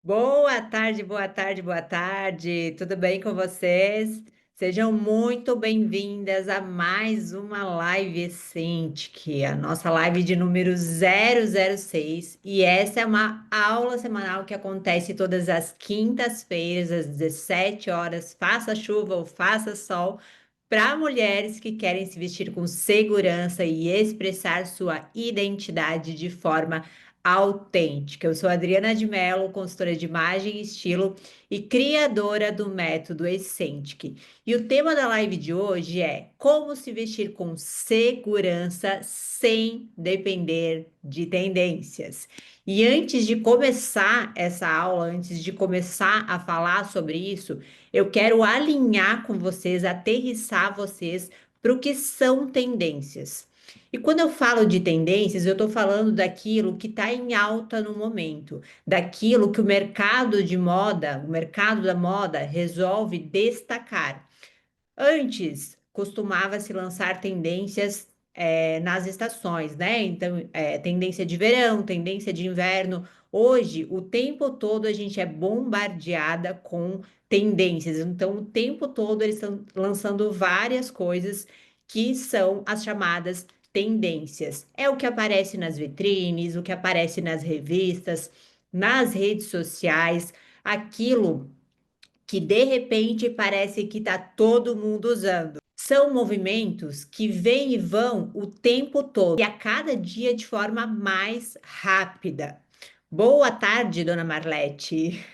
Boa tarde, boa tarde, boa tarde. Tudo bem com vocês? Sejam muito bem-vindas a mais uma live Essentic, a nossa live de número 006. E essa é uma aula semanal que acontece todas as quintas-feiras, às 17 horas, faça chuva ou faça sol, para mulheres que querem se vestir com segurança e expressar sua identidade de forma autêntica. Eu sou Adriana de Mello, consultora de imagem e estilo e criadora do método Essentic. E o tema da live de hoje é como se vestir com segurança sem depender de tendências. E antes de começar essa aula, antes de começar a falar sobre isso, eu quero alinhar com vocês, aterrissar vocês para o que são tendências. E quando eu falo de tendências, eu estou falando daquilo que está em alta no momento, daquilo que o mercado de moda, o mercado da moda, resolve destacar. Antes, costumava-se lançar tendências nas estações, né? Então, tendência de verão, tendência de inverno. Hoje, o tempo todo a gente é bombardeada com tendências. Então, o tempo todo eles estão lançando várias coisas que são as chamadas tendências. É o que aparece nas vitrines, o que aparece nas revistas, nas redes sociais, aquilo que de repente parece que está todo mundo usando. São movimentos que vêm e vão o tempo todo e a cada dia de forma mais rápida. Boa tarde, dona Marlete.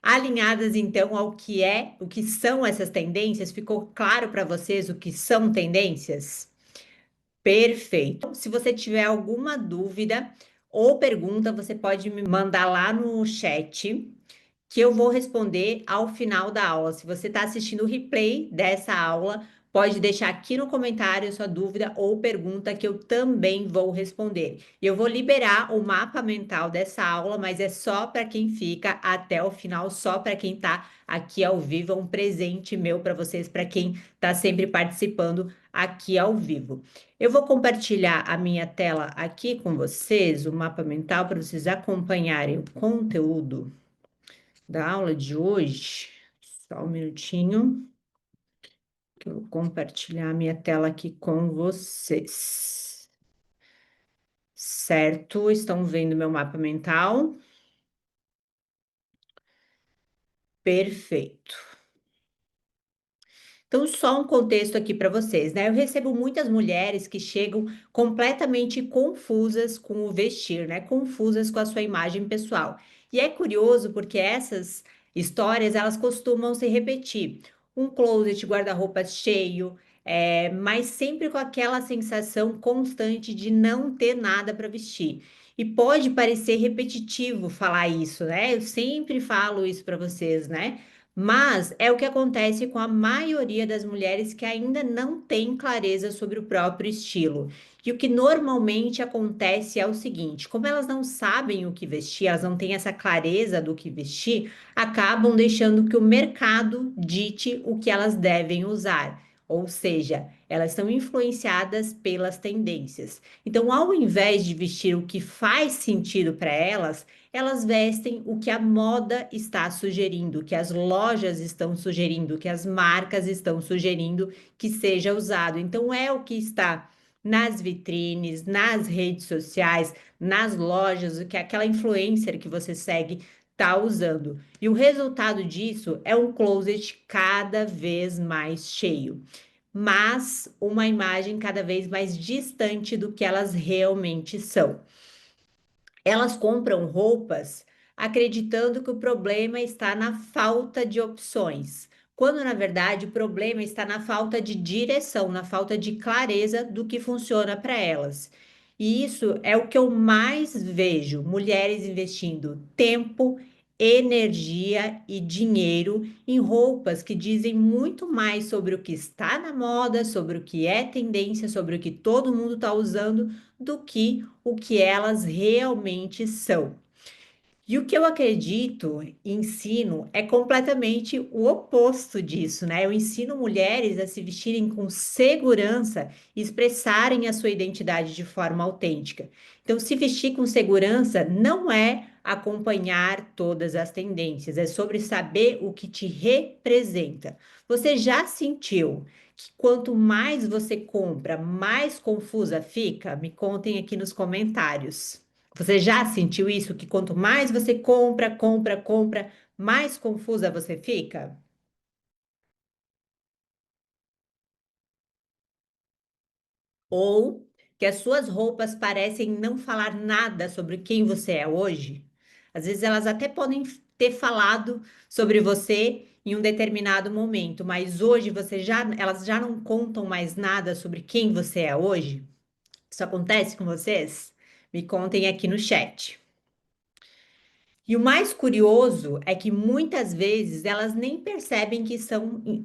Alinhadas então ao que é, o que são essas tendências? Ficou claro para vocês o que são tendências? Perfeito. Se você tiver alguma dúvida ou pergunta, você pode me mandar lá no chat que eu vou responder ao final da aula. Se você está assistindo o replay dessa aula, pode deixar aqui no comentário sua dúvida ou pergunta que eu também vou responder. E eu vou liberar o mapa mental dessa aula, mas é só para quem fica até o final, só para quem está aqui ao vivo, é um presente meu para vocês, para quem está sempre participando aqui ao vivo. Eu vou compartilhar a minha tela aqui com vocês, o mapa mental, para vocês acompanharem o conteúdo da aula de hoje. Só um minutinho, que eu vou compartilhar a minha tela aqui com vocês. Certo? Estão vendo meu mapa mental? Perfeito. Então, só um contexto aqui para vocês, né? Eu recebo muitas mulheres que chegam completamente confusas com o vestir, né? Confusas com a sua imagem pessoal. E é curioso porque essas histórias, elas costumam se repetir. Um closet, guarda-roupa cheio, mas sempre com aquela sensação constante de não ter nada para vestir. E pode parecer repetitivo falar isso, né? Eu sempre falo isso para vocês, né? Mas é o que acontece com a maioria das mulheres que ainda não têm clareza sobre o próprio estilo. E o que normalmente acontece é o seguinte: como elas não sabem o que vestir, elas não têm essa clareza do que vestir, acabam deixando que o mercado dite o que elas devem usar. Ou seja, elas são influenciadas pelas tendências. Então, ao invés de vestir o que faz sentido para elas, elas vestem o que a moda está sugerindo, que as lojas estão sugerindo, que as marcas estão sugerindo que seja usado. Então, é o que está nas vitrines, nas redes sociais, nas lojas, o que aquela influencer que você segue está usando. E o resultado disso é um closet cada vez mais cheio, mas uma imagem cada vez mais distante do que elas realmente são. Elas compram roupas acreditando que o problema está na falta de opções, quando na verdade o problema está na falta de direção, na falta de clareza do que funciona para elas. E isso é o que eu mais vejo: mulheres investindo tempo, energia e dinheiro em roupas que dizem muito mais sobre o que está na moda, sobre o que é tendência, sobre o que todo mundo está usando, do que o que elas realmente são. E o que eu acredito e ensino é completamente o oposto disso, né? Eu ensino mulheres a se vestirem com segurança e expressarem a sua identidade de forma autêntica. Então, se vestir com segurança não é acompanhar todas as tendências, é sobre saber o que te representa. Você já sentiu que quanto mais você compra, mais confusa fica? Me contem aqui nos comentários. Você já sentiu isso? Que quanto mais você compra, compra, compra, mais confusa você fica? Ou que as suas roupas parecem não falar nada sobre quem você é hoje? Às vezes elas até podem ter falado sobre você em um determinado momento, mas hoje elas já não contam mais nada sobre quem você é hoje? Isso acontece com vocês? Me contem aqui no chat. E o mais curioso é que muitas vezes elas nem percebem que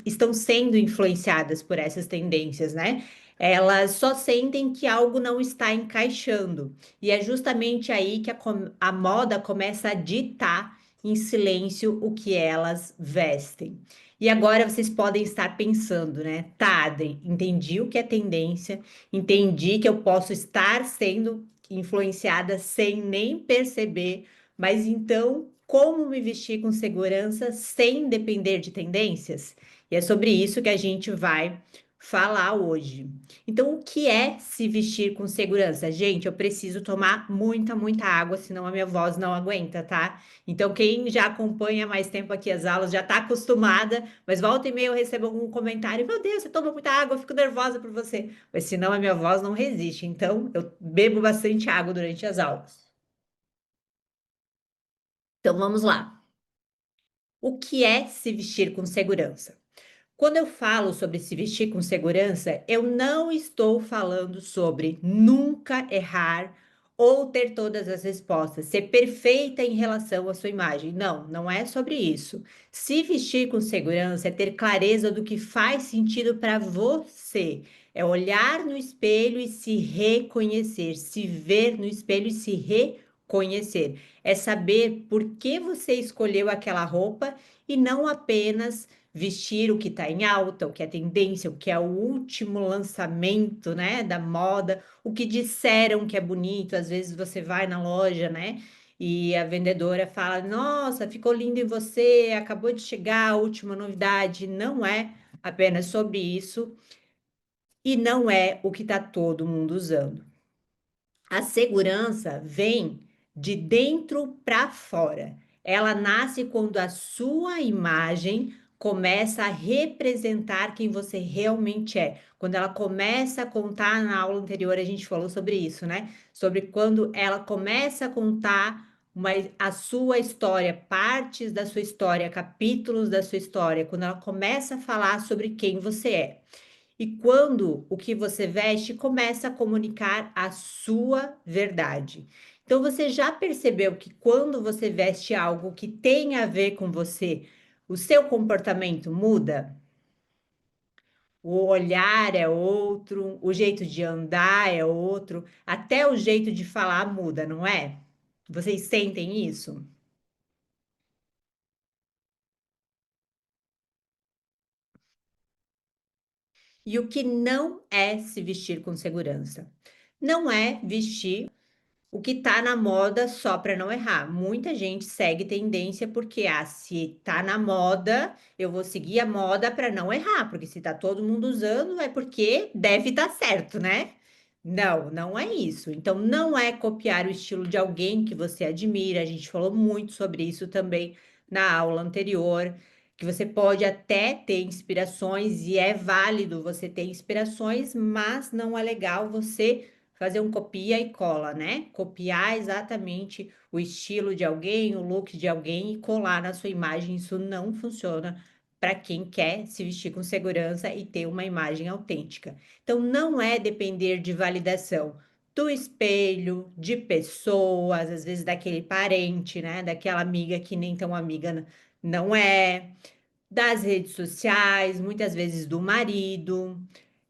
estão sendo influenciadas por essas tendências, né? Elas só sentem que algo não está encaixando. E é justamente aí que a moda começa a ditar em silêncio o que elas vestem. E agora vocês podem estar pensando, né? Tá, Adri, entendi o que é tendência, entendi que eu posso estar sendo influenciada sem nem perceber, mas então, como me vestir com segurança sem depender de tendências? E é sobre isso que a gente vai falar hoje. Então, o que é se vestir com segurança? Gente, eu preciso tomar muita, muita água, senão a minha voz não aguenta, tá? Então, quem já acompanha mais tempo aqui as aulas já tá acostumada, mas volta e meia eu recebo algum comentário: Meu Deus, você toma muita água, eu fico nervosa por você. Mas senão a minha voz não resiste. Então, eu bebo bastante água durante as aulas. Então, vamos lá. O que é se vestir com segurança? Quando eu falo sobre se vestir com segurança, eu não estou falando sobre nunca errar ou ter todas as respostas, ser perfeita em relação à sua imagem. Não, não é sobre isso. Se vestir com segurança é ter clareza do que faz sentido para você. É olhar no espelho e se reconhecer, se ver no espelho e se reconhecer. É saber por que você escolheu aquela roupa e não apenas vestir o que está em alta, o que é tendência, o que é o último lançamento, né, da moda, o que disseram que é bonito. Às vezes você vai na loja, né, e a vendedora fala: Nossa, ficou lindo em você, acabou de chegar a última novidade. Não é apenas sobre isso e não é o que está todo mundo usando. A segurança vem de dentro para fora. Ela nasce quando a sua imagem começa a representar quem você realmente é. Quando ela começa a contar, na aula anterior a gente falou sobre isso, né? Sobre quando ela começa a contar a sua história, partes da sua história, capítulos da sua história, quando ela começa a falar sobre quem você é. E quando o que você veste começa a comunicar a sua verdade. Então, você já percebeu que quando você veste algo que tem a ver com você, o seu comportamento muda? O olhar é outro, o jeito de andar é outro, até o jeito de falar muda, não é? Vocês sentem isso? E o que não é se vestir com segurança? Não é vestir o que tá na moda só para não errar. Muita gente segue tendência porque, se tá na moda, eu vou seguir a moda para não errar, porque se tá todo mundo usando, é porque deve estar certo, né? Não, não é isso. Então, não é copiar o estilo de alguém que você admira. A gente falou muito sobre isso também na aula anterior, que você pode até ter inspirações e é válido você ter inspirações, mas não é legal você fazer um copia e cola, né? Copiar exatamente o estilo de alguém, o look de alguém e colar na sua imagem. Isso não funciona para quem quer se vestir com segurança e ter uma imagem autêntica. Então, não é depender de validação do espelho, de pessoas, às vezes daquele parente, né? Daquela amiga que nem tão amiga não é, das redes sociais, muitas vezes do marido.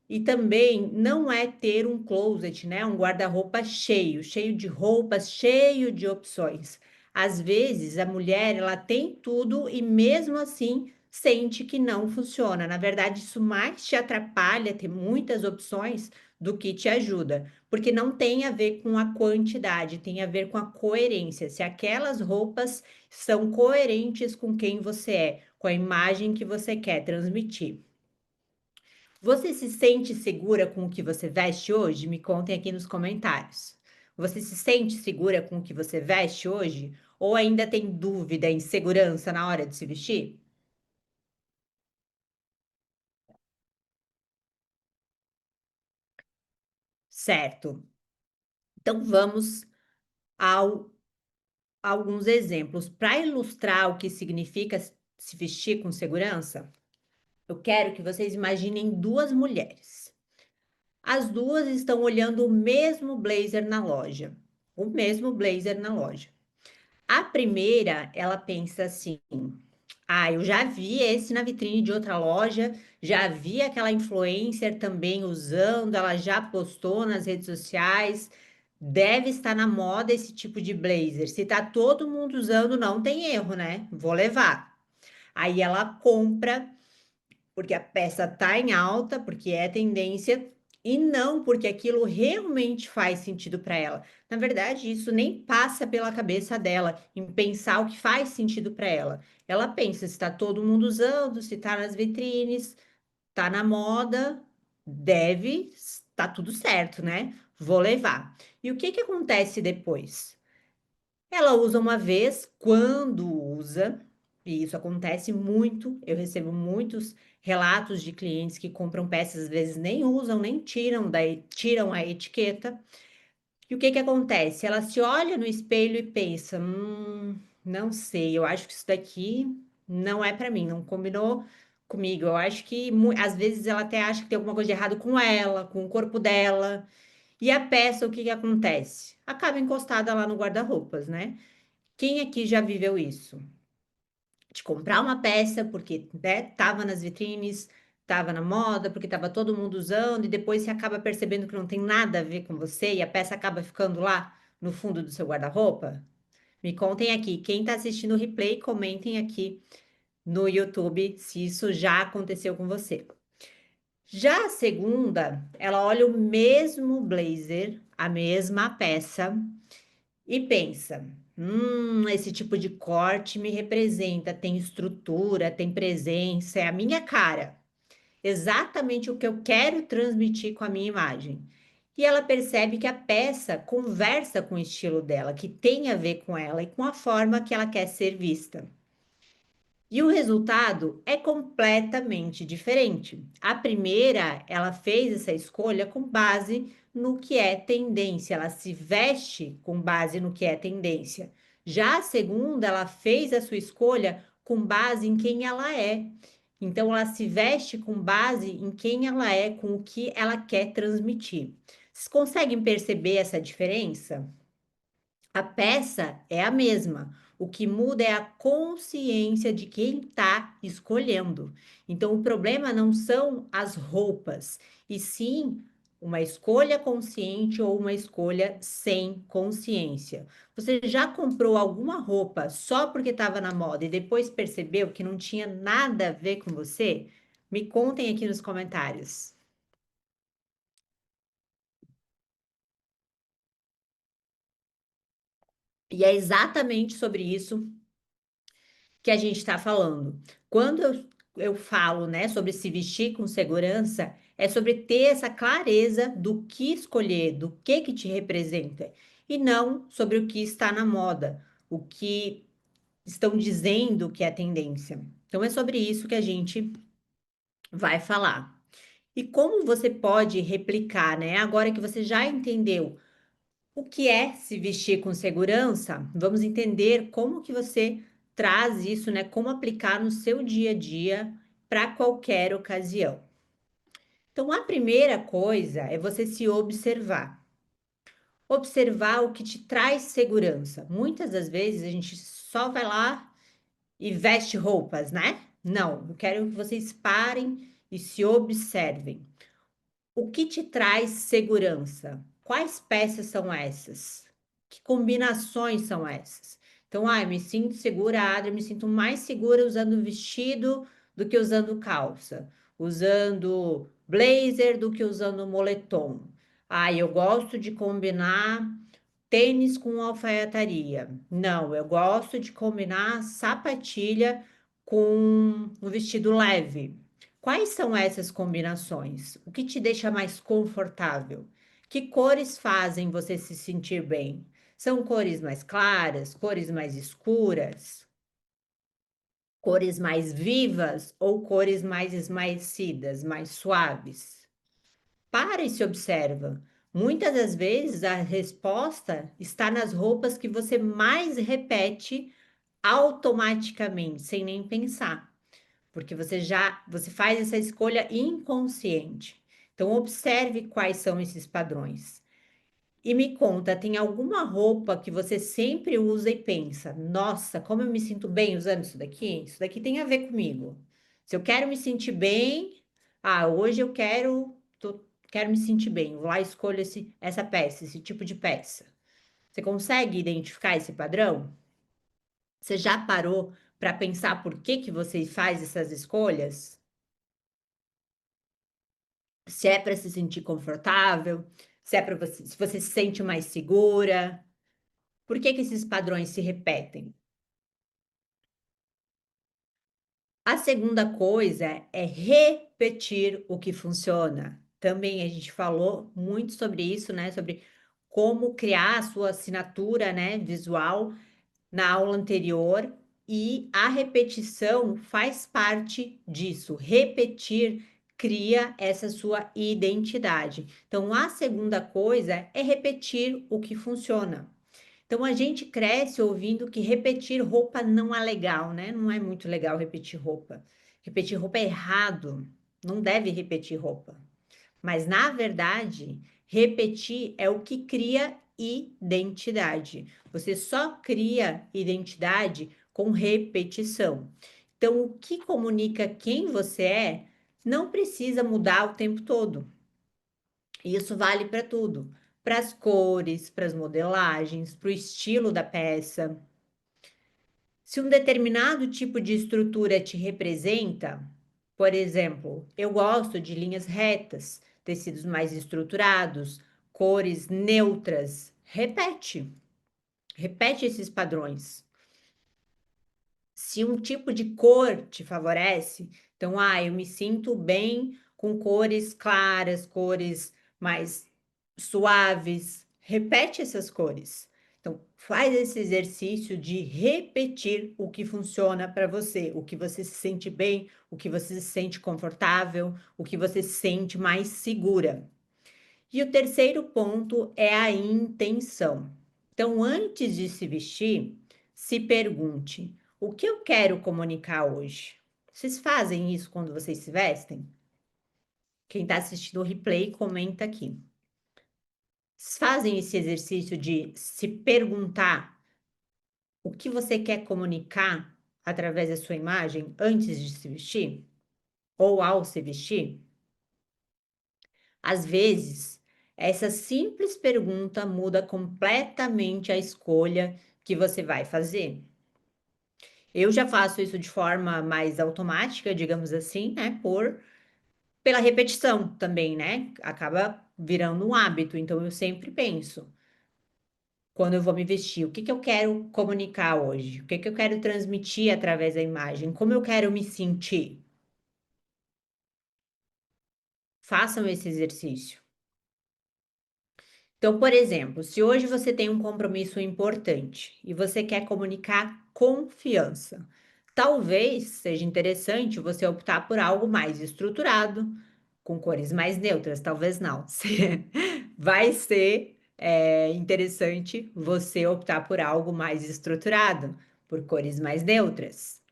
E também não é ter um closet, né? Um guarda-roupa cheio, cheio de roupas, cheio de opções. Às vezes a mulher ela tem tudo e mesmo assim sente que não funciona. Na verdade, isso mais te atrapalha ter muitas opções do que te ajuda, porque não tem a ver com a quantidade, tem a ver com a coerência. Se aquelas roupas são coerentes com quem você é, com a imagem que você quer transmitir. Você se sente segura com o que você veste hoje? Me contem aqui nos comentários. Você se sente segura com o que você veste hoje? Ou ainda tem dúvida, insegurança na hora de se vestir? Certo. Então vamos ao alguns exemplos para ilustrar o que significa se vestir com segurança. Eu quero que vocês imaginem duas mulheres. As duas estão olhando o mesmo blazer na loja. O mesmo blazer na loja. A primeira, ela pensa assim: ah, eu já vi esse na vitrine de outra loja, já vi aquela influencer também usando, ela já postou nas redes sociais. Deve estar na moda esse tipo de blazer. Se tá todo mundo usando, não tem erro, né? Vou levar. Aí ela compra porque a peça tá em alta, porque é tendência, e não porque aquilo realmente faz sentido para ela. Na verdade, isso nem passa pela cabeça dela em pensar o que faz sentido para ela. Ela pensa se está todo mundo usando, se está nas vitrines, está na moda, deve, tá tudo certo, né? Vou levar. E o que que acontece depois? Ela usa uma vez, quando usa, e isso acontece muito, eu recebo muitos relatos de clientes que compram peças, às vezes nem usam, nem tiram, daí tiram a etiqueta. E o que que acontece? Ela se olha no espelho e pensa: não sei, eu acho que isso daqui não é para mim, não combinou comigo. Eu acho que às vezes ela até acha que tem alguma coisa de errado com ela, com o corpo dela. E a peça, o que que acontece? Acaba encostada lá no guarda-roupas, né? Quem aqui já viveu isso? De comprar uma peça porque, né, tava nas vitrines, tava na moda, porque tava todo mundo usando, e depois você acaba percebendo que não tem nada a ver com você e a peça acaba ficando lá no fundo do seu guarda-roupa? Me contem aqui. Quem está assistindo o replay, comentem aqui no YouTube se isso já aconteceu com você. Já a segunda, ela olha o mesmo blazer, a mesma peça, e pensa: esse tipo de corte me representa, tem estrutura, tem presença, é a minha cara, exatamente o que eu quero transmitir com a minha imagem. E ela percebe que a peça conversa com o estilo dela, que tem a ver com ela e com a forma que ela quer ser vista. E o resultado é completamente diferente. A primeira, ela fez essa escolha com base no que é tendência, ela se veste com base no que é tendência. Já a segunda, ela fez a sua escolha com base em quem ela é. Então, ela se veste com base em quem ela é, com o que ela quer transmitir. Vocês conseguem perceber essa diferença? A peça é a mesma. O que muda é a consciência de quem está escolhendo. Então, o problema não são as roupas, e sim uma escolha consciente ou uma escolha sem consciência. Você já comprou alguma roupa só porque estava na moda e depois percebeu que não tinha nada a ver com você? Me contem aqui nos comentários. E é exatamente sobre isso que a gente está falando. Quando eu falo, né, sobre se vestir com segurança, é sobre ter essa clareza do que escolher, do que te representa, e não sobre o que está na moda, o que estão dizendo que é tendência. Então é sobre isso que a gente vai falar. E como você pode replicar, né? Agora que você já entendeu o que é se vestir com segurança? Vamos entender como que você traz isso, né? Como aplicar no seu dia a dia para qualquer ocasião. Então, a primeira coisa é você se observar. Observar o que te traz segurança. Muitas das vezes a gente só vai lá e veste roupas, né? Não, eu quero que vocês parem e se observem. O que te traz segurança? Quais peças são essas? Que combinações são essas? Então, eu me sinto segura, Adri, me sinto mais segura usando vestido do que usando calça, usando blazer do que usando moletom. Ah, eu gosto de combinar tênis com alfaiataria. Não, eu gosto de combinar sapatilha com um vestido leve. Quais são essas combinações? O que te deixa mais confortável? Que cores fazem você se sentir bem? São cores mais claras, cores mais escuras, cores mais vivas ou cores mais esmaecidas, mais suaves? Para e se observa. Muitas das vezes a resposta está nas roupas que você mais repete automaticamente, sem nem pensar, porque você faz essa escolha inconsciente. Então observe quais são esses padrões. E me conta, tem alguma roupa que você sempre usa e pensa: nossa, como eu me sinto bem usando isso daqui? Isso daqui tem a ver comigo. Se eu quero me sentir bem, hoje eu quero me sentir bem. Vou lá e escolho essa peça, esse tipo de peça. Você consegue identificar esse padrão? Você já parou para pensar por que que você faz essas escolhas? Se é para se sentir confortável, se é para você, se você se sente mais segura. Por que que esses padrões se repetem? A segunda coisa é repetir o que funciona. Também a gente falou muito sobre isso, né? Sobre como criar a sua assinatura, né, visual na aula anterior. E a repetição faz parte disso. Repetir cria essa sua identidade. Então, a segunda coisa é repetir o que funciona. Então a gente cresce ouvindo que repetir roupa não é legal, né? Não é muito legal repetir roupa. Repetir roupa é errado. Não deve repetir roupa. Mas na verdade, repetir é o que cria identidade. Você só cria identidade com repetição. Então, o que comunica quem você é não precisa mudar o tempo todo. Isso vale para tudo, para as cores, para as modelagens, para o estilo da peça. Se um determinado tipo de estrutura te representa, por exemplo, eu gosto de linhas retas, tecidos mais estruturados, cores neutras. Repete esses padrões. Se um tipo de cor te favorece, então, eu me sinto bem com cores claras, cores mais suaves. Repete essas cores. Então, faz esse exercício de repetir o que funciona para você, o que você se sente bem, o que você se sente confortável, o que você se sente mais segura. E o terceiro ponto é a intenção. Então, antes de se vestir, se pergunte: o que eu quero comunicar hoje? Vocês fazem isso quando vocês se vestem? Quem está assistindo o replay, comenta aqui. Vocês fazem esse exercício de se perguntar o que você quer comunicar através da sua imagem antes de se vestir? Ou ao se vestir? Às vezes, essa simples pergunta muda completamente a escolha que você vai fazer. Eu já faço isso de forma mais automática, digamos assim, né? Pela repetição também, né? Acaba virando um hábito. Então, eu sempre penso, quando eu vou me vestir, o que que eu quero comunicar hoje? O que que eu quero transmitir através da imagem? Como eu quero me sentir? Façam esse exercício. Então, por exemplo, se hoje você tem um compromisso importante e você quer comunicar confiança, talvez seja interessante você optar por algo mais estruturado, com cores mais neutras, talvez não. Vai ser interessante você optar por algo mais estruturado, por cores mais neutras.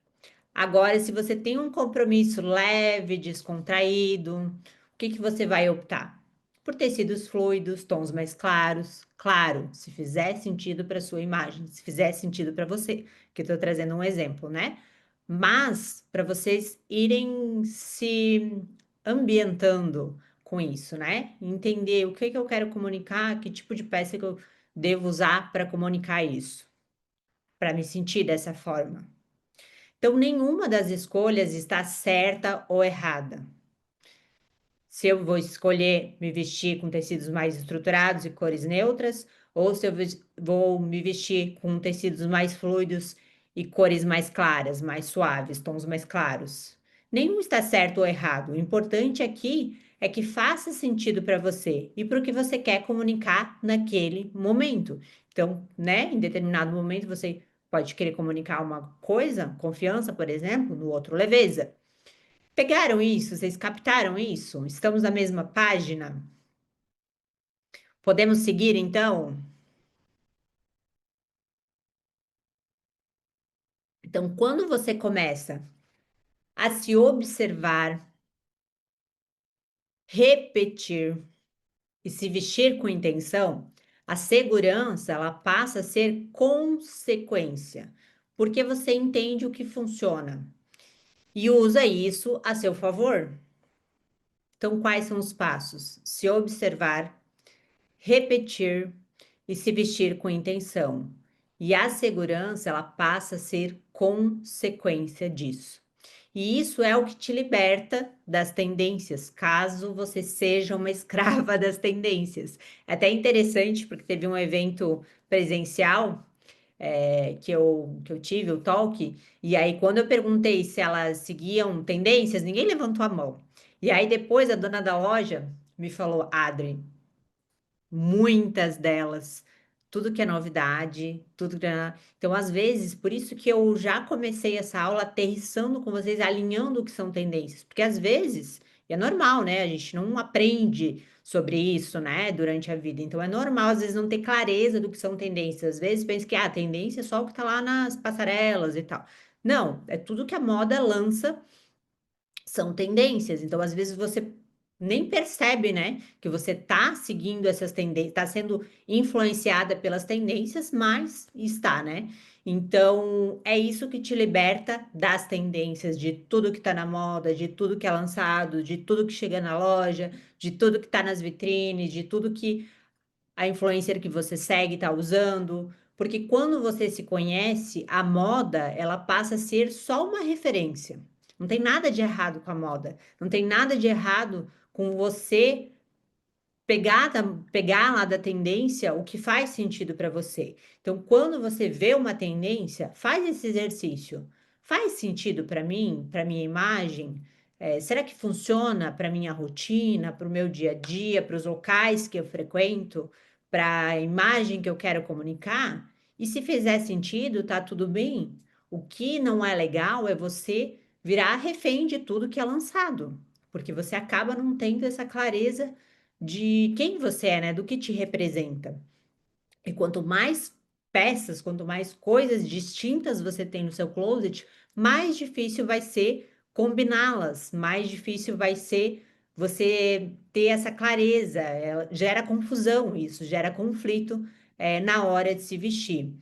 Agora, se você tem um compromisso leve, descontraído, o que que você vai optar? Por tecidos fluidos, tons mais claros. Claro, se fizer sentido para sua imagem, se fizer sentido para você, que eu estou trazendo um exemplo, né? Mas para vocês irem se ambientando com isso, né? Entender o que que eu quero comunicar, que tipo de peça que eu devo usar para comunicar isso, para me sentir dessa forma. Então, nenhuma das escolhas está certa ou errada. se eu vou escolher me vestir com tecidos mais estruturados e cores neutras, ou se eu vou me vestir com tecidos mais fluidos e cores mais claras, mais suaves, tons mais claros. Nenhum está certo ou errado. O importante aqui é que faça sentido para você e para o que você quer comunicar naquele momento. Então, né, em determinado momento você pode querer comunicar uma coisa, confiança, por exemplo, no outro, leveza. Pegaram isso? Vocês captaram isso? Estamos na mesma página? Podemos seguir então? Então, quando você começa a se observar, repetir e se vestir com intenção, a segurança ela passa a ser consequência, porque você entende o que funciona e usa isso a seu favor. Então, quais são os passos? Se observar, repetir e se vestir com intenção. E a segurança, ela passa a ser consequência disso. E isso é o que te liberta das tendências, caso você seja uma escrava das tendências. É até interessante, porque teve um evento presencial que eu tive, o Talk, e aí quando eu perguntei se elas seguiam tendências, ninguém levantou a mão. E aí depois a dona da loja me falou, Adri, muitas delas, tudo que é novidade, tudo que é... Então, às vezes, por isso que eu já comecei essa aula aterrissando com vocês, alinhando o que são tendências, porque às vezes, e é normal, né? A gente não aprende sobre isso, né, durante a vida. Então, é normal, às vezes, não ter clareza do que são tendências. Às vezes, pensa que, tendência é só o que tá lá nas passarelas e tal. Não, é tudo que a moda lança são tendências. Então, às vezes, você nem percebe, né, que você está seguindo essas tendências, está sendo influenciada pelas tendências, mas está, né? Então, é isso que te liberta das tendências, de tudo que está na moda, de tudo que é lançado, de tudo que chega na loja, de tudo que está nas vitrines, de tudo que a influencer que você segue está usando, porque quando você se conhece, a moda, ela passa a ser só uma referência. Não tem nada de errado com a moda, não tem nada de errado com você pegar lá da tendência o que faz sentido para você. Então, quando você vê uma tendência, faz esse exercício. Faz sentido para mim, para minha imagem? Será que funciona para minha rotina, para o meu dia a dia, para os locais que eu frequento, para a imagem que eu quero comunicar? E se fizer sentido, tá tudo bem. O que não é legal é você virar refém de tudo que é lançado, porque você acaba não tendo essa clareza de quem você é, né? Do que te representa. E quanto mais peças, quanto mais coisas distintas você tem no seu closet, mais difícil vai ser combiná-las, mais difícil vai ser você ter essa clareza. Gera confusão isso, gera conflito, na hora de se vestir.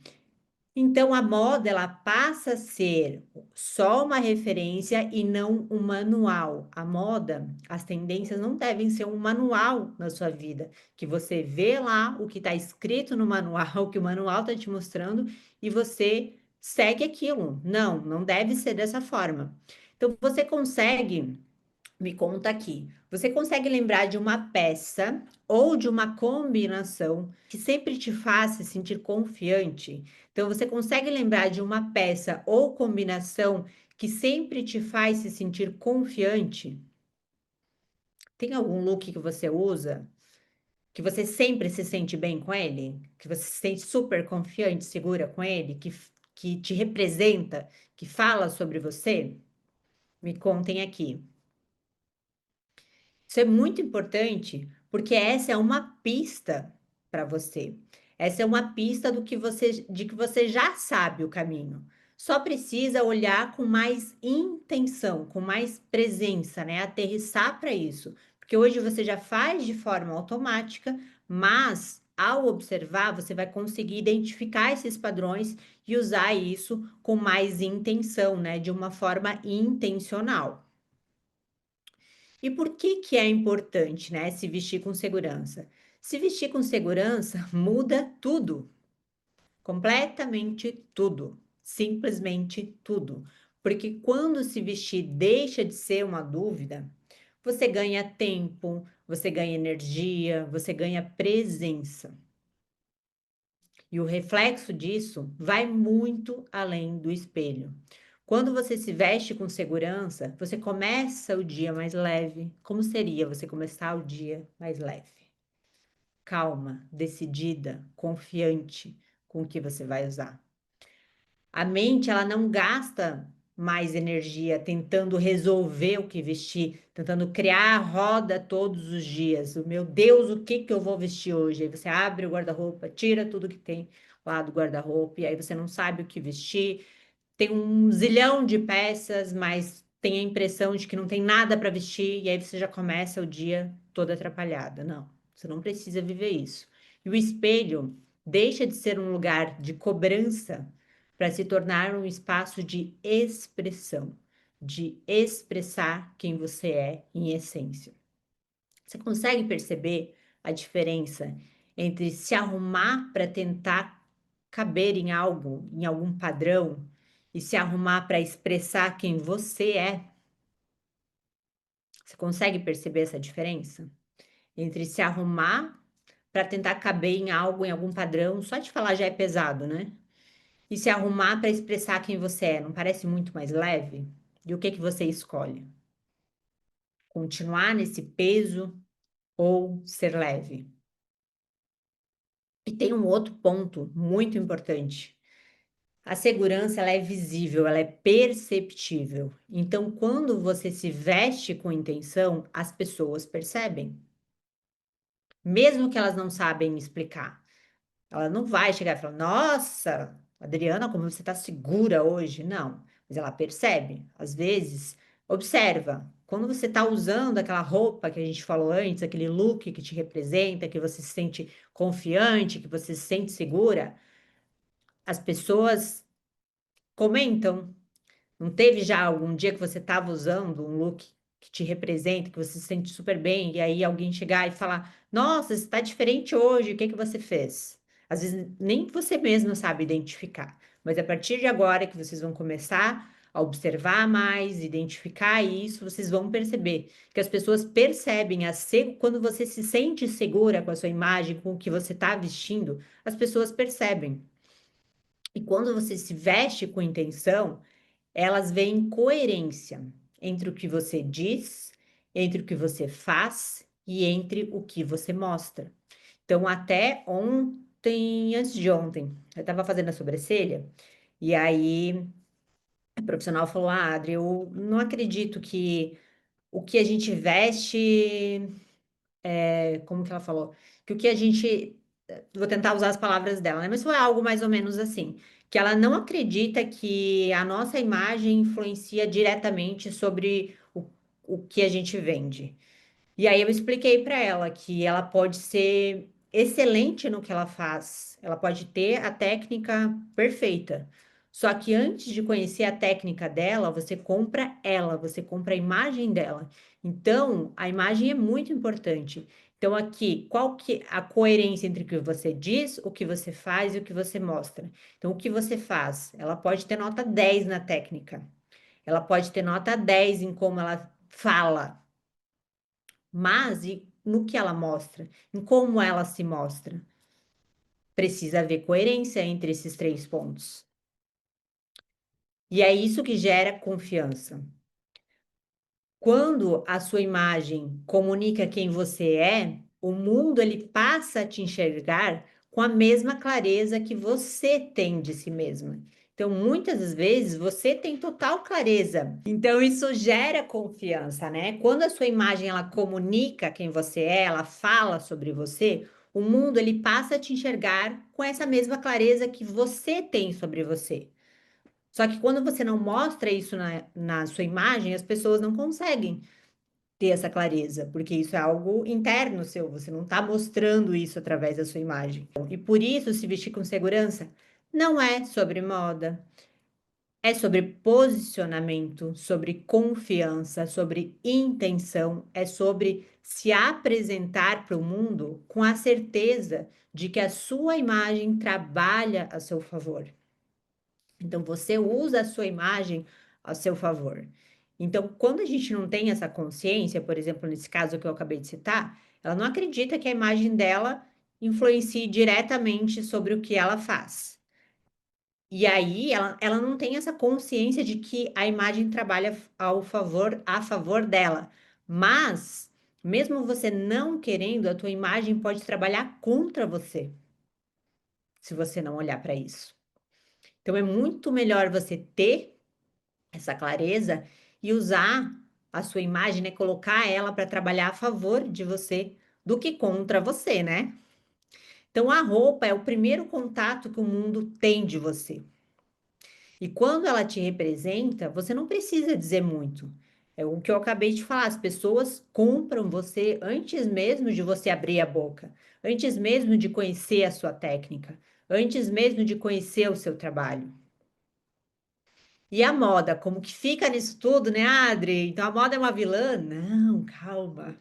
Então, a moda ela passa a ser só uma referência e não um manual. A moda, as tendências não devem ser um manual na sua vida, que você vê lá o que está escrito no manual, o que o manual está te mostrando e você segue aquilo. Não, não deve ser dessa forma. Então, você consegue me conta aqui. Você consegue lembrar de uma peça ou de uma combinação que sempre te faça se sentir confiante? Então, você consegue lembrar de uma peça ou combinação que sempre te faz se sentir confiante? Tem algum look que você usa que você sempre se sente bem com ele? Que você se sente super confiante, segura com ele? Que te representa? Que fala sobre você? Me contem aqui. Isso é muito importante, porque essa é uma pista para você. Essa é uma pista de que você já sabe o caminho. Só precisa olhar com mais intenção, com mais presença, né? Aterrissar para isso. Porque hoje você já faz de forma automática, mas ao observar, você vai conseguir identificar esses padrões e usar isso com mais intenção, né? De uma forma intencional. E por que que é importante, né, se vestir com segurança? Se vestir com segurança muda tudo, completamente tudo, simplesmente tudo. Porque quando se vestir deixa de ser uma dúvida, você ganha tempo, você ganha energia, você ganha presença. E o reflexo disso vai muito além do espelho. Quando você se veste com segurança, você começa o dia mais leve. Como seria você começar o dia mais leve? Calma, decidida, confiante com o que você vai usar. A mente, ela não gasta mais energia tentando resolver o que vestir, tentando criar a roda todos os dias. O meu Deus, o que que eu vou vestir hoje? Aí você abre o guarda-roupa, tira tudo que tem lá do guarda-roupa, e aí você não sabe o que vestir. Tem um zilhão de peças, mas tem a impressão de que não tem nada para vestir, e aí você já começa o dia toda atrapalhada. Não, você não precisa viver isso. E o espelho deixa de ser um lugar de cobrança para se tornar um espaço de expressão, de expressar quem você é em essência. Você consegue perceber a diferença entre se arrumar para tentar caber em algo, em algum padrão, e se arrumar para expressar quem você é? Você consegue perceber essa diferença? Entre se arrumar para tentar caber em algo, em algum padrão, só de falar já é pesado, né? E se arrumar para expressar quem você é, não parece muito mais leve? E o que que você escolhe? Continuar nesse peso ou ser leve? E tem um outro ponto muito importante. A segurança, ela é visível, ela é perceptível. Então, quando você se veste com intenção, as pessoas percebem, mesmo que elas não sabem explicar. Ela não vai chegar e falar, nossa, Adriana, como você está segura hoje. Não, mas ela percebe. Às vezes, observa. Quando você está usando aquela roupa que a gente falou antes, aquele look que te representa, que você se sente confiante, que você se sente segura, as pessoas comentam. Não teve já algum dia que você estava usando um look que te representa, que você se sente super bem, e aí alguém chegar e falar: Nossa, você está diferente hoje, o que que você fez? Às vezes nem você mesmo sabe identificar, mas a partir de agora que vocês vão começar a observar mais, identificar isso, vocês vão perceber que as pessoas percebem quando você se sente segura com a sua imagem, com o que você está vestindo, as pessoas percebem. E quando você se veste com intenção, elas veem coerência entre o que você diz, entre o que você faz e entre o que você mostra. Então, até ontem, antes de ontem, eu estava fazendo a sobrancelha e aí a profissional falou: Ah, Adri, eu não acredito que o que a gente veste, como que ela falou? Que o que a gente vou tentar usar as palavras dela, né? Mas foi algo mais ou menos assim, que ela não acredita que a nossa imagem influencia diretamente sobre o que a gente vende. E aí eu expliquei para ela que ela pode ser excelente no que ela faz, ela pode ter a técnica perfeita. Só que antes de conhecer a técnica dela, você compra ela, você compra a imagem dela. Então, a imagem é muito importante. Então, aqui, qual que a coerência entre o que você diz, o que você faz e o que você mostra? Então, o que você faz? Ela pode ter nota 10 na técnica. Ela pode ter nota 10 em como ela fala, mas e no que ela mostra, em como ela se mostra. Precisa haver coerência entre esses três pontos. E é isso que gera confiança. Quando a sua imagem comunica quem você é, o mundo ele passa a te enxergar com a mesma clareza que você tem de si mesma. Então, muitas das vezes você tem total clareza. Então, isso gera confiança, né? Quando a sua imagem ela comunica quem você é, ela fala sobre você, o mundo ele passa a te enxergar com essa mesma clareza que você tem sobre você. Só que quando você não mostra isso na sua imagem, as pessoas não conseguem ter essa clareza, porque isso é algo interno seu, você não está mostrando isso através da sua imagem. E por isso, se vestir com segurança não é sobre moda, é sobre posicionamento, sobre confiança, sobre intenção, é sobre se apresentar para o mundo com a certeza de que a sua imagem trabalha a seu favor. Então, você usa a sua imagem a seu favor. Então, quando a gente não tem essa consciência, por exemplo, nesse caso que eu acabei de citar, ela não acredita que a imagem dela influencie diretamente sobre o que ela faz. E aí ela não tem essa consciência de que a imagem trabalha a favor dela. Mas, mesmo você não querendo, a tua imagem pode trabalhar contra você, se você não olhar para isso. Então é muito melhor você ter essa clareza e usar a sua imagem, né, colocar ela para trabalhar a favor de você do que contra você, né? Então a roupa é o primeiro contato que o mundo tem de você. E quando ela te representa, você não precisa dizer muito. É o que eu acabei de falar, as pessoas compram você antes mesmo de você abrir a boca, antes mesmo de conhecer a sua técnica, antes mesmo de conhecer o seu trabalho. E a moda, como que fica nisso tudo, né, Adri? Então a moda é uma vilã? Não, calma.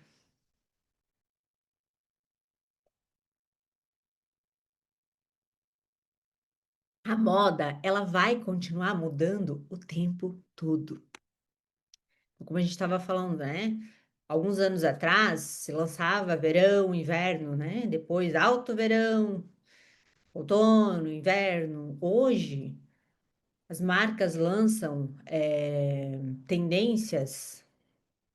A moda, ela vai continuar mudando o tempo todo. Como a gente estava falando, né? Alguns anos atrás se lançava verão, inverno, né? Depois alto verão, outono, inverno. Hoje as marcas lançam tendências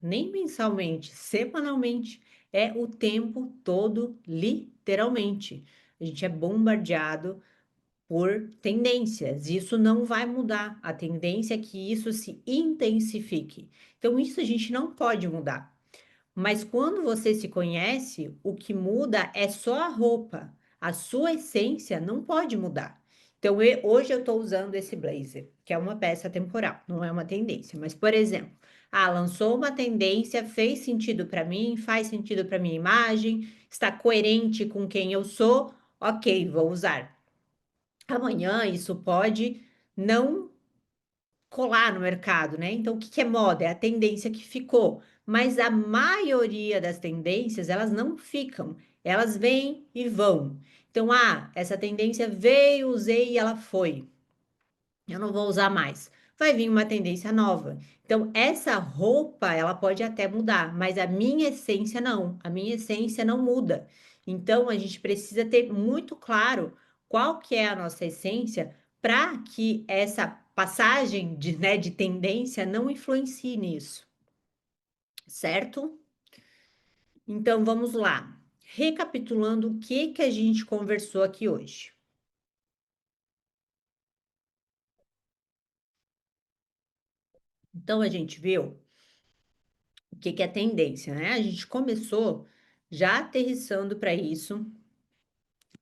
nem mensalmente, semanalmente, é o tempo todo, literalmente. A gente é bombardeado por tendências. Isso não vai mudar. A tendência é que isso se intensifique. Então, isso a gente não pode mudar. Mas quando você se conhece, o que muda é só a roupa. A sua essência não pode mudar. Então, hoje eu estou usando esse blazer, que é uma peça temporal, não é uma tendência. Mas, por exemplo, lançou uma tendência, fez sentido para mim, faz sentido para minha imagem, está coerente com quem eu sou, ok, vou usar. Amanhã isso pode não colar no mercado, né? Então, o que que é moda? É a tendência que ficou. Mas a maioria das tendências, elas não ficam. Elas vêm e vão. Então, essa tendência veio, usei e ela foi. Eu não vou usar mais. Vai vir uma tendência nova. Então, essa roupa, ela pode até mudar, mas a minha essência não. A minha essência não muda. Então, a gente precisa ter muito claro qual que é a nossa essência para que essa passagem de, né, de tendência não influencie nisso, certo? Então, vamos lá. Recapitulando o que que a gente conversou aqui hoje. Então, a gente viu o que que é tendência, né? A gente começou já aterrissando para isso,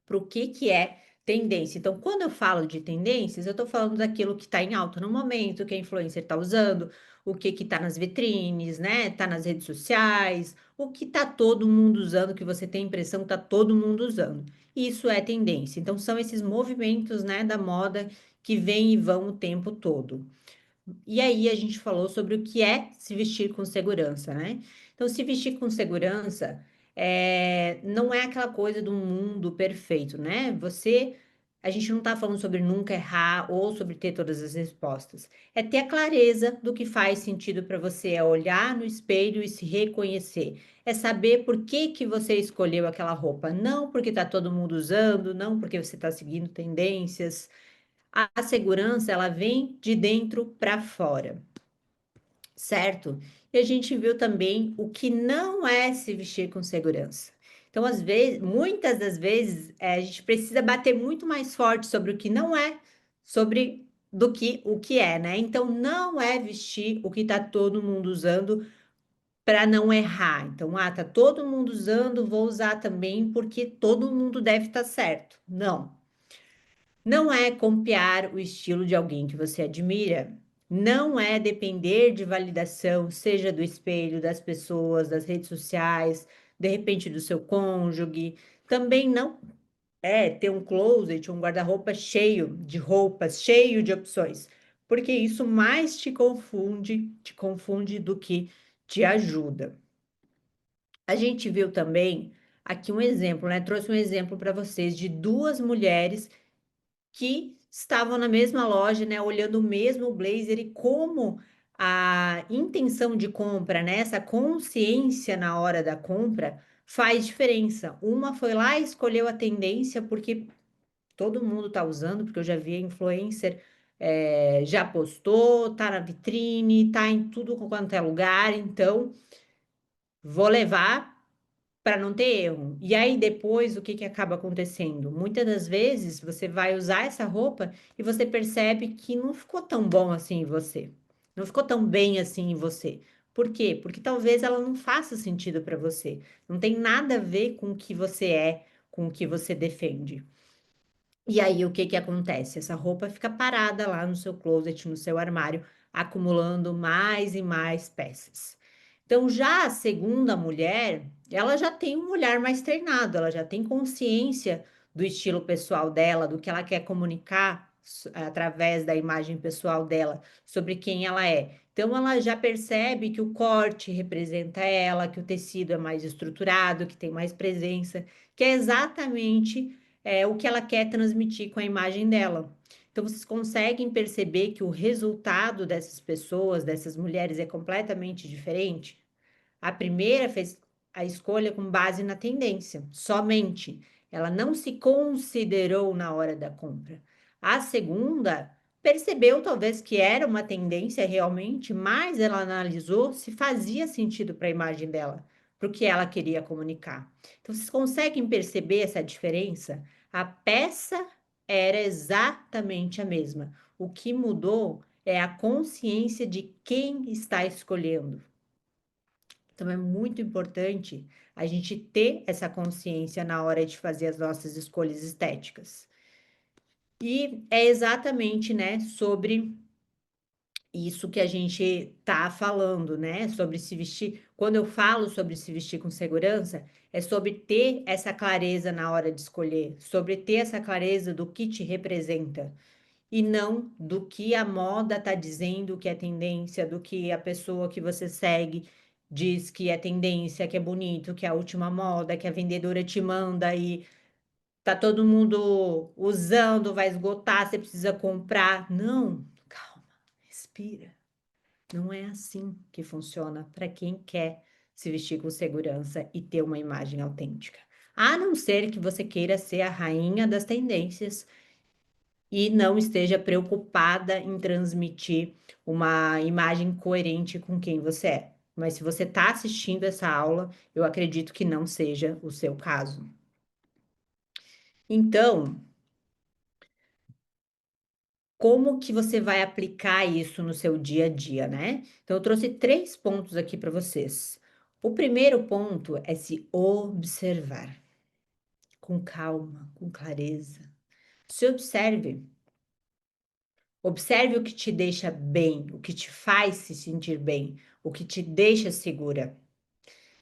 para o que que é tendência. Então, quando eu falo de tendências, eu estou falando daquilo que está em alta no momento, que a influencer está usando, o que que está nas vitrines, né? Está nas redes sociais, o que está todo mundo usando, que você tem a impressão que está todo mundo usando. Isso é tendência. Então, são esses movimentos, né, da moda que vêm e vão o tempo todo. E aí a gente falou sobre o que é se vestir com segurança, né? Então, se vestir com segurança não é aquela coisa do mundo perfeito, né? A gente não está falando sobre nunca errar ou sobre ter todas as respostas. É ter a clareza do que faz sentido para você, é olhar no espelho e se reconhecer. É saber por que que você escolheu aquela roupa, não porque está todo mundo usando, não porque você está seguindo tendências. A segurança, ela vem de dentro para fora, certo? E a gente viu também o que não é se vestir com segurança. Então, às vezes, muitas das vezes, a gente precisa bater muito mais forte sobre o que não é, sobre do que o que é, né? Então, não é vestir o que está todo mundo usando para não errar. Então, tá todo mundo usando, vou usar também porque todo mundo deve estar certo. Não. Não é copiar o estilo de alguém que você admira. Não é depender de validação, seja do espelho, das pessoas, das redes sociais, de repente do seu cônjuge. Também não é ter um closet, um guarda-roupa cheio de roupas, cheio de opções, porque isso mais te confunde do que te ajuda. A gente viu também aqui um exemplo, né? Trouxe um exemplo para vocês de duas mulheres que estavam na mesma loja, né, olhando o mesmo blazer e como a intenção de compra, né? Essa consciência na hora da compra faz diferença. Uma foi lá e escolheu a tendência porque todo mundo tá usando, porque eu já vi influencer já postou, tá na vitrine, tá em tudo quanto é lugar, então vou levar para não ter erro. E aí depois o que que acaba acontecendo? Muitas das vezes você vai usar essa roupa e você percebe que não ficou tão bom assim em você. Não ficou tão bem assim em você. Por quê? Porque talvez ela não faça sentido para você. Não tem nada a ver com o que você é, com o que você defende. E aí, o que que acontece? Essa roupa fica parada lá no seu closet, no seu armário, acumulando mais e mais peças. Então, já a segunda mulher, ela já tem um olhar mais treinado, ela já tem consciência do estilo pessoal dela, do que ela quer comunicar através da imagem pessoal dela, sobre quem ela é. Então, ela já percebe que o corte representa ela, que o tecido é mais estruturado, que tem mais presença, que é exatamente o que ela quer transmitir com a imagem dela. Então, vocês conseguem perceber que o resultado dessas pessoas, dessas mulheres, é completamente diferente? A primeira fez a escolha com base na tendência, somente. Ela não se considerou na hora da compra. A segunda percebeu talvez que era uma tendência realmente, mas ela analisou se fazia sentido para a imagem dela, para o que ela queria comunicar. Então, vocês conseguem perceber essa diferença? A peça era exatamente a mesma. O que mudou é a consciência de quem está escolhendo. Então, é muito importante a gente ter essa consciência na hora de fazer as nossas escolhas estéticas. E é exatamente, né, sobre isso que a gente tá falando, né, sobre se vestir. Quando eu falo sobre se vestir com segurança, é sobre ter essa clareza na hora de escolher, sobre ter essa clareza do que te representa e não do que a moda está dizendo que é tendência, do que a pessoa que você segue diz que é tendência, que é bonito, que é a última moda, que a vendedora te manda e tá todo mundo usando, vai esgotar, você precisa comprar. Não, calma, respira. Não é assim que funciona para quem quer se vestir com segurança e ter uma imagem autêntica. A não ser que você queira ser a rainha das tendências e não esteja preocupada em transmitir uma imagem coerente com quem você é. Mas se você está assistindo essa aula, eu acredito que não seja o seu caso. Então, como que você vai aplicar isso no seu dia a dia, né? Então, eu trouxe 3 pontos aqui para vocês. O primeiro ponto é se observar com calma, com clareza. Se observe. Observe o que te deixa bem, o que te faz se sentir bem, o que te deixa segura.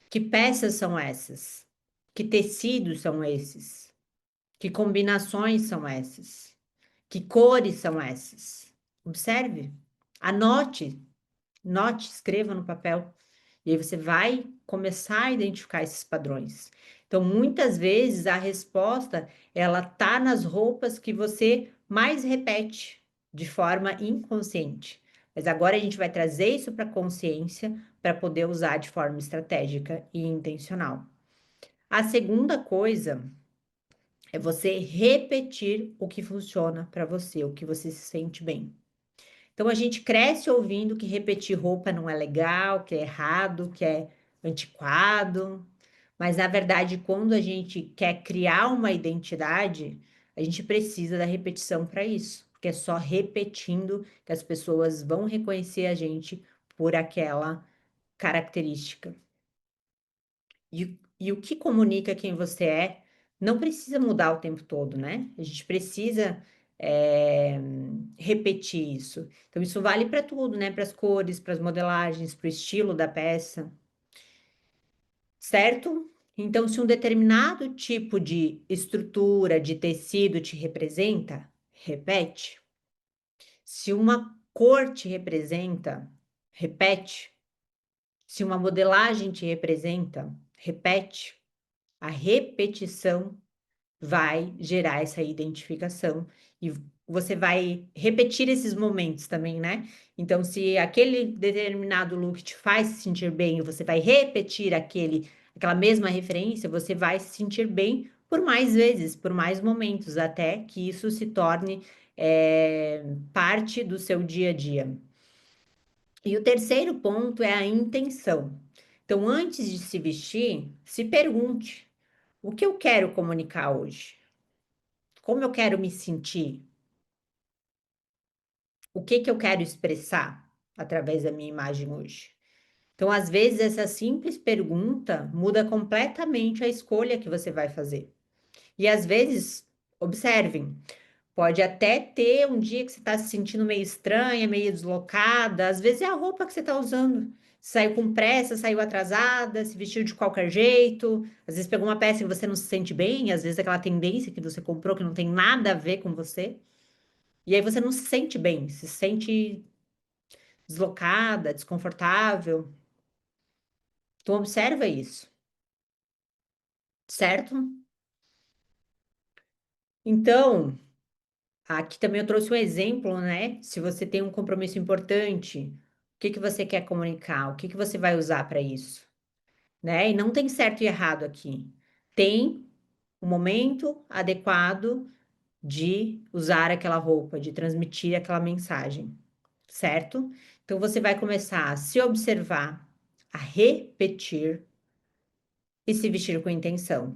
Que peças são essas? Que tecidos são esses? Que combinações são essas? Que cores são essas? Observe, anote, note, escreva no papel. E aí você vai começar a identificar esses padrões. Então, muitas vezes a resposta ela tá nas roupas que você mais repete de forma inconsciente. Mas agora a gente vai trazer isso para a consciência para poder usar de forma estratégica e intencional. A segunda coisa é você repetir o que funciona para você, o que você se sente bem. Então a gente cresce ouvindo que repetir roupa não é legal, que é errado, que é antiquado, mas na verdade, quando a gente quer criar uma identidade, a gente precisa da repetição para isso, porque é só repetindo que as pessoas vão reconhecer a gente por aquela característica. E o que comunica quem você é não precisa mudar o tempo todo, né? A gente precisa eh, repetir isso. Então, isso vale para tudo, né? Para as cores, para as modelagens, para o estilo da peça, certo? Então, se um determinado tipo de estrutura, de tecido te representa, repete. Se uma cor te representa, repete. Se uma modelagem te representa, repete. A repetição vai gerar essa identificação e você vai repetir esses momentos também, né? Então, se aquele determinado look te faz se sentir bem, e você vai repetir aquela mesma referência, você vai se sentir bem por mais vezes, por mais momentos, até que isso se torne parte do seu dia a dia. E o terceiro ponto é a intenção. Então, antes de se vestir, se pergunte: o que eu quero comunicar hoje? Como eu quero me sentir? O que eu quero expressar através da minha imagem hoje? Então, às vezes, essa simples pergunta muda completamente a escolha que você vai fazer. E às vezes, observem, pode até ter um dia que você está se sentindo meio estranha, meio deslocada, às vezes é a roupa que você está usando. Saiu com pressa, saiu atrasada, se vestiu de qualquer jeito, às vezes pegou uma peça que você não se sente bem, às vezes aquela tendência que você comprou que não tem nada a ver com você. E aí você não se sente bem, se sente deslocada, desconfortável. Então, observa isso, certo? Então, aqui também eu trouxe um exemplo, né? Se você tem um compromisso importante, o que que você quer comunicar? O que que você vai usar para isso, né? E não tem certo e errado aqui. Tem o momento adequado de usar aquela roupa, de transmitir aquela mensagem, certo? Então você vai começar a se observar, a repetir e se vestir com intenção.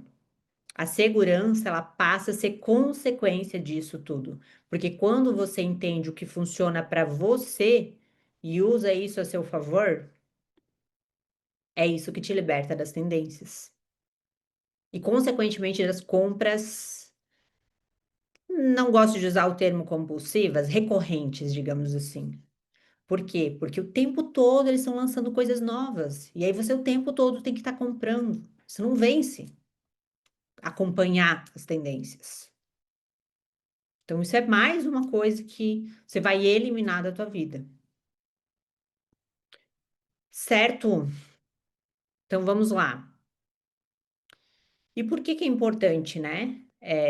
A segurança, ela passa a ser consequência disso tudo, porque quando você entende o que funciona para você e usa isso a seu favor, é isso que te liberta das tendências. E, consequentemente, das compras, não gosto de usar o termo compulsivas, recorrentes, digamos assim. Por quê? Porque o tempo todo eles estão lançando coisas novas. E aí você o tempo todo tem que estar comprando. Você não vence acompanhar as tendências. Então, isso é mais uma coisa que você vai eliminar da tua vida. Certo? Então, vamos lá. E por que que é importante, né?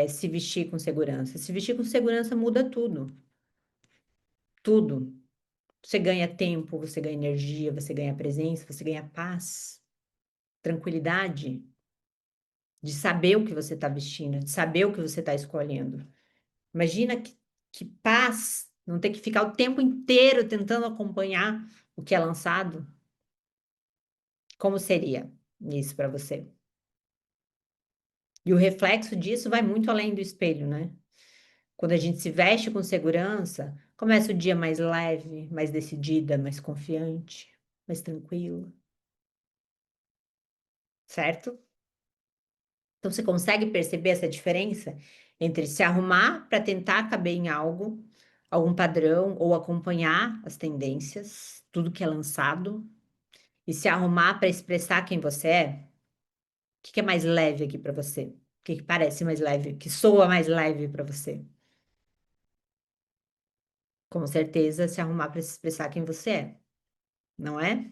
Se vestir com segurança. Se vestir com segurança muda tudo. Tudo. Você ganha tempo, você ganha energia, você ganha presença, você ganha paz, tranquilidade de saber o que você está vestindo, de saber o que você está escolhendo. Imagina que paz não ter que ficar o tempo inteiro tentando acompanhar o que é lançado. Como seria isso para você? E o reflexo disso vai muito além do espelho, né? Quando a gente se veste com segurança, começa o dia mais leve, mais decidida, mais confiante, mais tranquila, certo? Então você consegue perceber essa diferença entre se arrumar para tentar caber em algo, algum padrão, ou acompanhar as tendências, tudo que é lançado, e se arrumar para expressar quem você é? O que que é mais leve aqui para você? O que que parece mais leve? Que soa mais leve para você? Com certeza, se arrumar para se expressar quem você é, não é?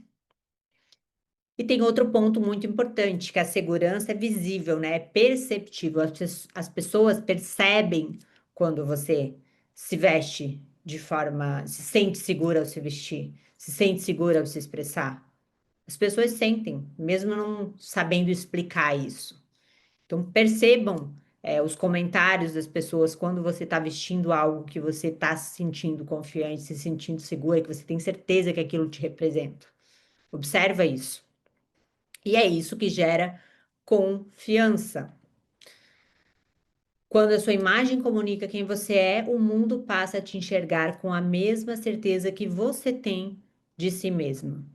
E tem outro ponto muito importante, que a segurança é visível, né? É perceptível. As pessoas percebem quando você se veste de forma, se sente segura ao se vestir, se sente segura ao se expressar. As pessoas sentem, mesmo não sabendo explicar isso. Então, percebam, os comentários das pessoas quando você está vestindo algo que você está se sentindo confiante, se sentindo segura, que você tem certeza que aquilo te representa. Observa isso. E é isso que gera confiança. Quando a sua imagem comunica quem você é, o mundo passa a te enxergar com a mesma certeza que você tem de si mesmo.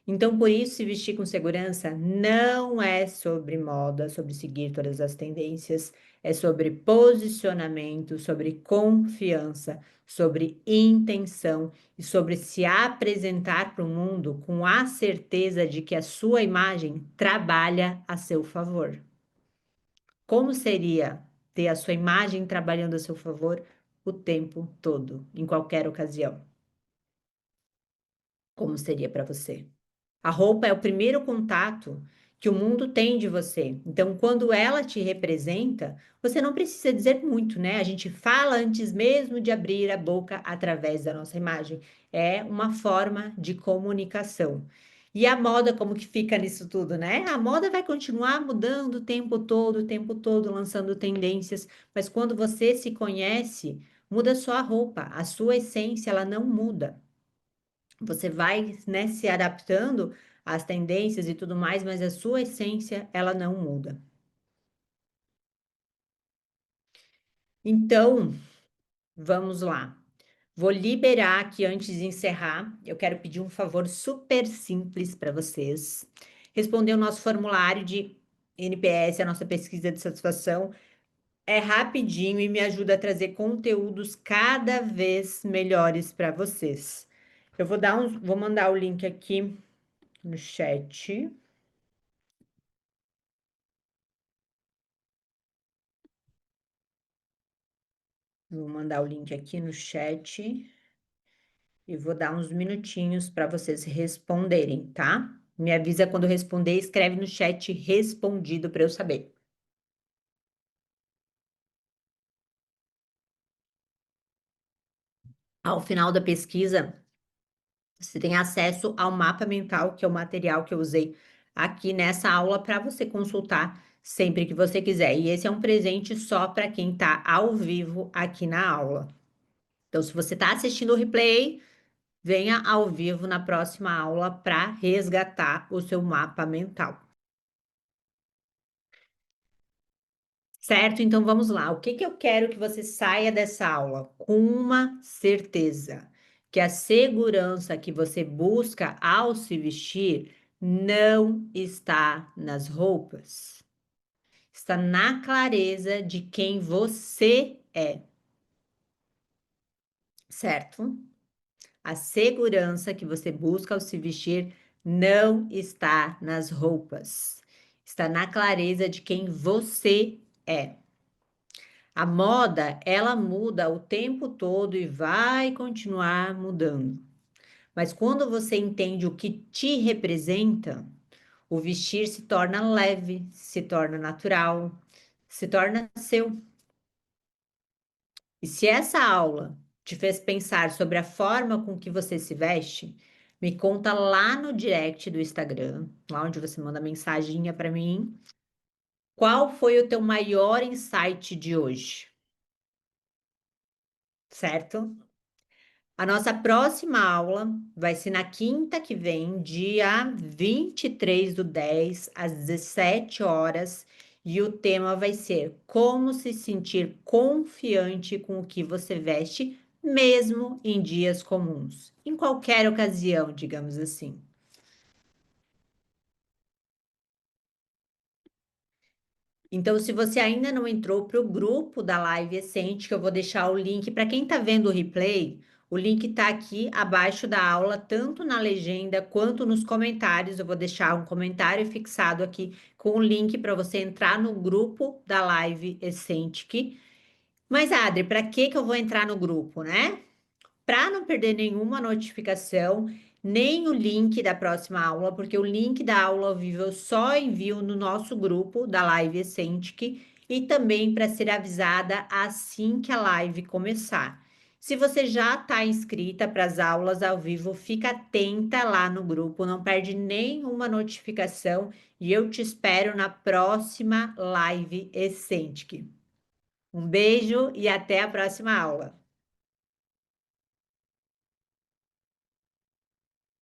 Então, por isso, se vestir com segurança não é sobre moda, sobre seguir todas as tendências, é sobre posicionamento, sobre confiança, sobre intenção e sobre se apresentar para o mundo com a certeza de que a sua imagem trabalha a seu favor. Como seria ter a sua imagem trabalhando a seu favor o tempo todo, em qualquer ocasião? Como seria para você? A roupa é o primeiro contato que o mundo tem de você. Então, quando ela te representa, você não precisa dizer muito, né? A gente fala antes mesmo de abrir a boca através da nossa imagem. É uma forma de comunicação. E a moda, como que fica nisso tudo, né? A moda vai continuar mudando o tempo todo, lançando tendências, mas quando você se conhece, muda sua roupa, a sua essência, ela não muda. Você vai, né, se adaptando às tendências e tudo mais, mas a sua essência, ela não muda. Então, vamos lá. Vou liberar aqui antes de encerrar. Eu quero pedir um favor super simples para vocês. Responder o nosso formulário de NPS, a nossa pesquisa de satisfação. É rapidinho e me ajuda a trazer conteúdos cada vez melhores para vocês. Eu vou mandar o link aqui no chat. Vou mandar o link aqui no chat e vou dar uns minutinhos para vocês responderem, tá? Me avisa quando responder, escreve no chat respondido para eu saber. Ao final da pesquisa, você tem acesso ao mapa mental, que é o material que eu usei aqui nessa aula para você consultar sempre que você quiser. E esse é um presente só para quem está ao vivo aqui na aula. Então, se você está assistindo o replay, venha ao vivo na próxima aula para resgatar o seu mapa mental. Certo? Então vamos lá. O que que eu quero que você saia dessa aula? Com uma certeza, que a segurança que você busca ao se vestir não está nas roupas, está na clareza de quem você é, certo? A segurança que você busca ao se vestir não está nas roupas, está na clareza de quem você é. A moda, ela muda o tempo todo e vai continuar mudando. Mas quando você entende o que te representa, o vestir se torna leve, se torna natural, se torna seu. E se essa aula te fez pensar sobre a forma com que você se veste, me conta lá no direct do Instagram, lá onde você manda mensaginha para mim, qual foi o teu maior insight de hoje, certo? A nossa próxima aula vai ser na quinta que vem, dia 23/10, às 17 horas, e o tema vai ser como se sentir confiante com o que você veste, mesmo em dias comuns, em qualquer ocasião, digamos assim. Então, se você ainda não entrou para o grupo da Live Essente, que eu vou deixar o link para quem está vendo o replay, o link está aqui abaixo da aula, tanto na legenda quanto nos comentários. Eu vou deixar um comentário fixado aqui com o link para você entrar no grupo da Live Essente. Mas, Adri, para que que eu vou entrar no grupo, né? Para não perder nenhuma notificação, nem o link da próxima aula, porque o link da aula ao vivo eu só envio no nosso grupo da Live Escentic e também para ser avisada assim que a live começar. Se você já está inscrita para as aulas ao vivo, fica atenta lá no grupo, não perde nenhuma notificação e eu te espero na próxima live Escentic. Um beijo e até a próxima aula.